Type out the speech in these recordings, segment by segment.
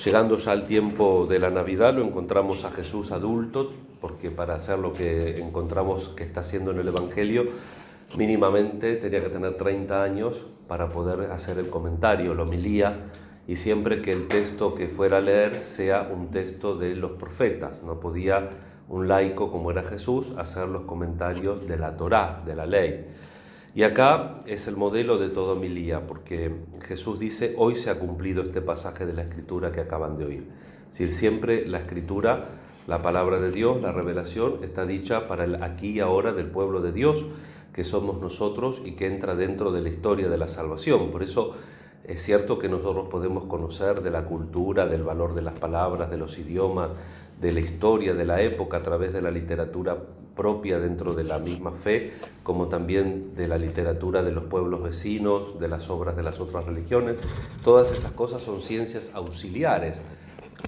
Llegando ya al tiempo de la Navidad, lo encontramos a Jesús adulto, porque para hacer lo que encontramos que está haciendo en el Evangelio, mínimamente tenía que tener 30 años para poder hacer el comentario, la homilía, y siempre que el texto que fuera a leer sea un texto de los profetas. No podía un laico como era Jesús hacer los comentarios de la Torá, de la ley. Y acá es el modelo de toda homilía, porque Jesús dice: hoy se ha cumplido este pasaje de la Escritura que acaban de oír. Si siempre la Escritura, la palabra de Dios, la revelación, está dicha para el aquí y ahora del pueblo de Dios, que somos nosotros y que entra dentro de la historia de la salvación. Por eso es cierto que nosotros podemos conocer de la cultura, del valor de las palabras, de los idiomas, de la historia de la época a través de la literatura propia dentro de la misma fe, como también de la literatura de los pueblos vecinos, de las obras de las otras religiones. Todas esas cosas son ciencias auxiliares,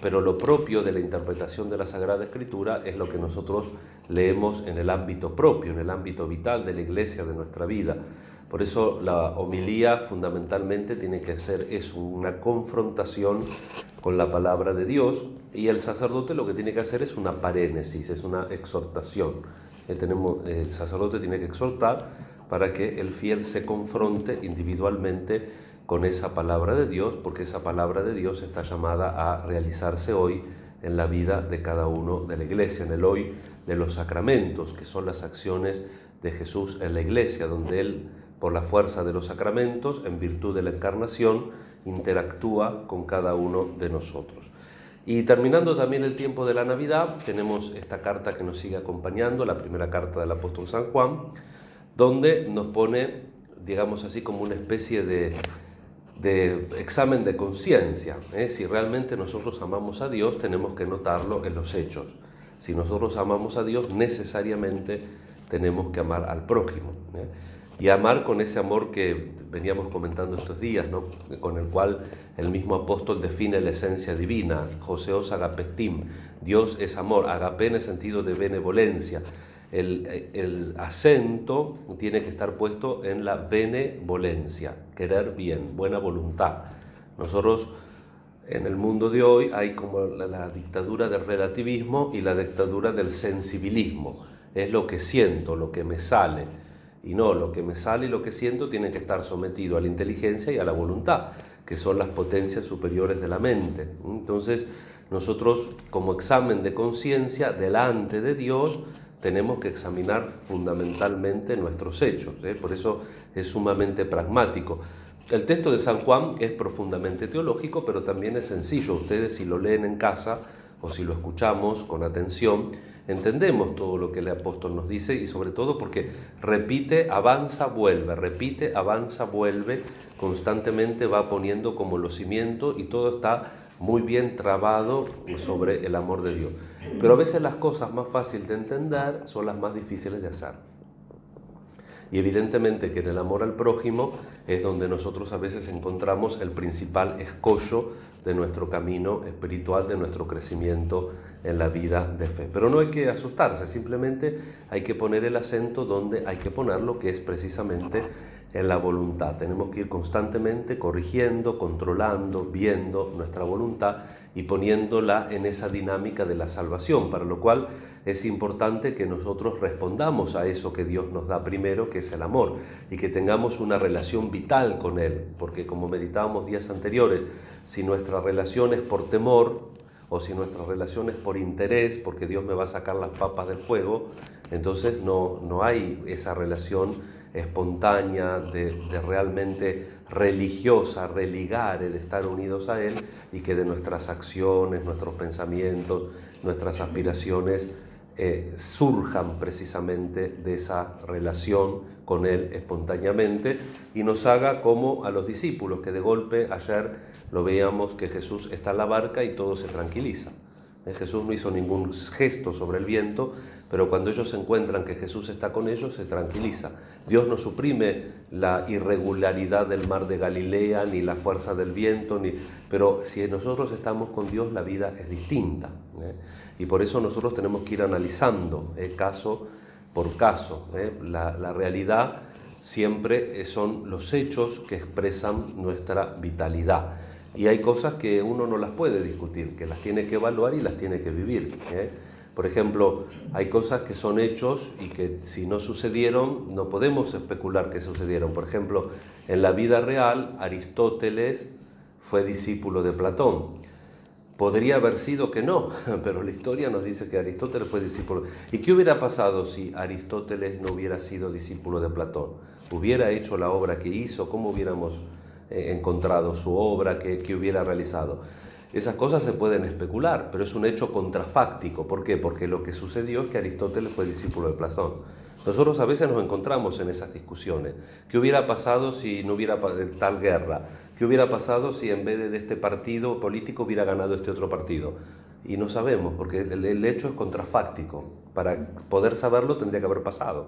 pero lo propio de la interpretación de la Sagrada Escritura es lo que nosotros leemos en el ámbito propio, en el ámbito vital de la Iglesia, de nuestra vida. Por eso la homilía fundamentalmente tiene que ser una confrontación con la palabra de Dios, y el sacerdote lo que tiene que hacer es una parénesis, es una exhortación. El sacerdote tiene que exhortar para que el fiel se confronte individualmente con esa palabra de Dios, porque esa palabra de Dios está llamada a realizarse hoy en la vida de cada uno de la Iglesia, en el hoy de los sacramentos, que son las acciones de Jesús en la Iglesia, donde Él, por la fuerza de los sacramentos, en virtud de la encarnación, interactúa con cada uno de nosotros. Y terminando también el tiempo de la Navidad, tenemos esta carta que nos sigue acompañando, la primera carta del apóstol San Juan, donde nos pone, digamos así, como una especie de examen de conciencia. Si realmente nosotros amamos a Dios, tenemos que notarlo en los hechos. Si nosotros amamos a Dios, necesariamente tenemos que amar al prójimo. Y amar con ese amor que veníamos comentando estos días, ¿no? Con el cual el mismo apóstol define la esencia divina, Joseos agapestim, Dios es amor, agapé en el sentido de benevolencia. El acento tiene que estar puesto en la benevolencia, querer bien, buena voluntad. Nosotros en el mundo de hoy hay como la dictadura del relativismo y la dictadura del sensibilismo. Es lo que siento, lo que me sale. Y no, lo que me sale y lo que siento tiene que estar sometido a la inteligencia y a la voluntad, que son las potencias superiores de la mente. Entonces, nosotros como examen de conciencia delante de Dios tenemos que examinar fundamentalmente nuestros hechos. Por eso es sumamente pragmático. El texto de San Juan es profundamente teológico, pero también es sencillo. Ustedes, si lo leen en casa o si lo escuchamos con atención, entendemos todo lo que el apóstol nos dice, y sobre todo porque repite, avanza, vuelve, constantemente va poniendo como los cimientos, y todo está muy bien trabado sobre el amor de Dios. Pero a veces las cosas más fáciles de entender son las más difíciles de hacer. Y evidentemente que en el amor al prójimo es donde nosotros a veces encontramos el principal escollo de nuestro camino espiritual, de nuestro crecimiento en la vida de fe. Pero no hay que asustarse, simplemente hay que poner el acento donde hay que ponerlo, que es precisamente en la voluntad. Tenemos que ir constantemente corrigiendo, controlando, viendo nuestra voluntad y poniéndola en esa dinámica de la salvación, para lo cual es importante que nosotros respondamos a eso que Dios nos da primero, que es el amor, y que tengamos una relación vital con Él, porque como meditábamos días anteriores, si nuestra relación es por temor, o si nuestra relación es por interés, porque Dios me va a sacar las papas del fuego, entonces no hay esa relación espontánea, de realmente religiosa, religare, de estar unidos a Él, y que de nuestras acciones, nuestros pensamientos, nuestras aspiraciones surjan precisamente de esa relación con Él espontáneamente, y nos haga como a los discípulos, que de golpe ayer lo veíamos que Jesús está en la barca y todo se tranquiliza. Jesús no hizo ningún gesto sobre el viento, pero cuando ellos encuentran que Jesús está con ellos, se tranquiliza. Dios no suprime la irregularidad del mar de Galilea, ni la fuerza del viento, pero si nosotros estamos con Dios, la vida es distinta. Y por eso nosotros tenemos que ir analizando caso por caso. La realidad siempre son los hechos que expresan nuestra vitalidad. Y hay cosas que uno no las puede discutir, que las tiene que evaluar y las tiene que vivir. Por ejemplo, hay cosas que son hechos y que si no sucedieron, no podemos especular que sucedieron. Por ejemplo, en la vida real, Aristóteles fue discípulo de Platón. Podría haber sido que no, pero la historia nos dice que Aristóteles fue discípulo. ¿Y qué hubiera pasado si Aristóteles no hubiera sido discípulo de Platón? ¿Hubiera hecho la obra que hizo? ¿Cómo hubiéramos encontrado su obra? ¿Qué hubiera realizado? Esas cosas se pueden especular, pero es un hecho contrafáctico. ¿Por qué? Porque lo que sucedió es que Aristóteles fue discípulo de Platón. Nosotros a veces nos encontramos en esas discusiones. ¿Qué hubiera pasado si no hubiera tal guerra? ¿Qué hubiera pasado si en vez de este partido político hubiera ganado este otro partido? Y no sabemos, porque el hecho es contrafáctico. Para poder saberlo tendría que haber pasado.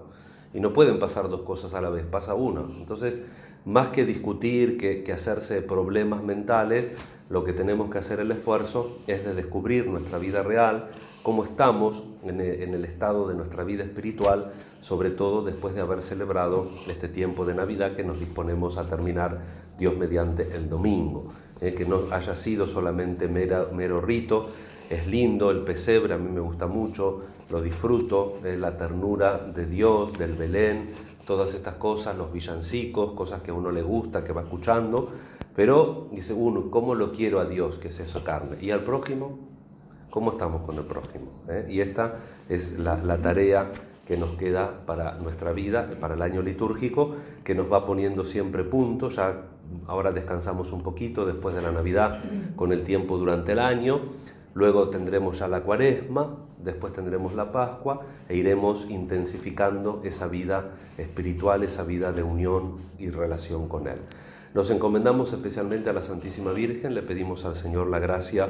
Y no pueden pasar dos cosas a la vez, pasa una. Entonces, más que discutir, que hacerse problemas mentales, lo que tenemos que hacer el esfuerzo es de descubrir nuestra vida real, cómo estamos en el estado de nuestra vida espiritual, sobre todo después de haber celebrado este tiempo de Navidad que nos disponemos a terminar, Dios mediante, el domingo. Que no haya sido solamente mero rito. Es lindo el pesebre, a mí me gusta mucho, lo disfruto, la ternura de Dios, del Belén, todas estas cosas, los villancicos, cosas que a uno le gusta, que va escuchando, pero dice uno, ¿cómo lo quiero a Dios, que es eso carne? ¿Y al prójimo? ¿Cómo estamos con el prójimo? Y esta es la tarea que nos queda para nuestra vida, para el año litúrgico, que nos va poniendo siempre puntos. Ya ahora descansamos un poquito después de la Navidad con el tiempo durante el año. Luego tendremos ya la Cuaresma, después tendremos la Pascua e iremos intensificando esa vida espiritual, esa vida de unión y relación con Él. Nos encomendamos especialmente a la Santísima Virgen, le pedimos al Señor la gracia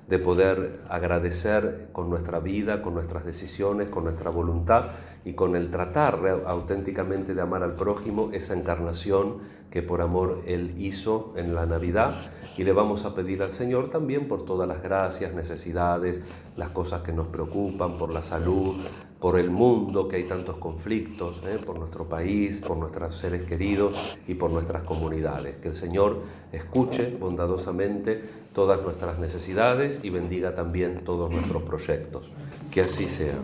de poder agradecer con nuestra vida, con nuestras decisiones, con nuestra voluntad y con el tratar auténticamente de amar al prójimo, esa encarnación que por amor Él hizo en la Navidad. Y le vamos a pedir al Señor también por todas las gracias, necesidades, las cosas que nos preocupan, por la salud, por el mundo, que hay tantos conflictos, por nuestro país, por nuestros seres queridos y por nuestras comunidades. Que el Señor escuche bondadosamente todas nuestras necesidades y bendiga también todos nuestros proyectos. Que así sea.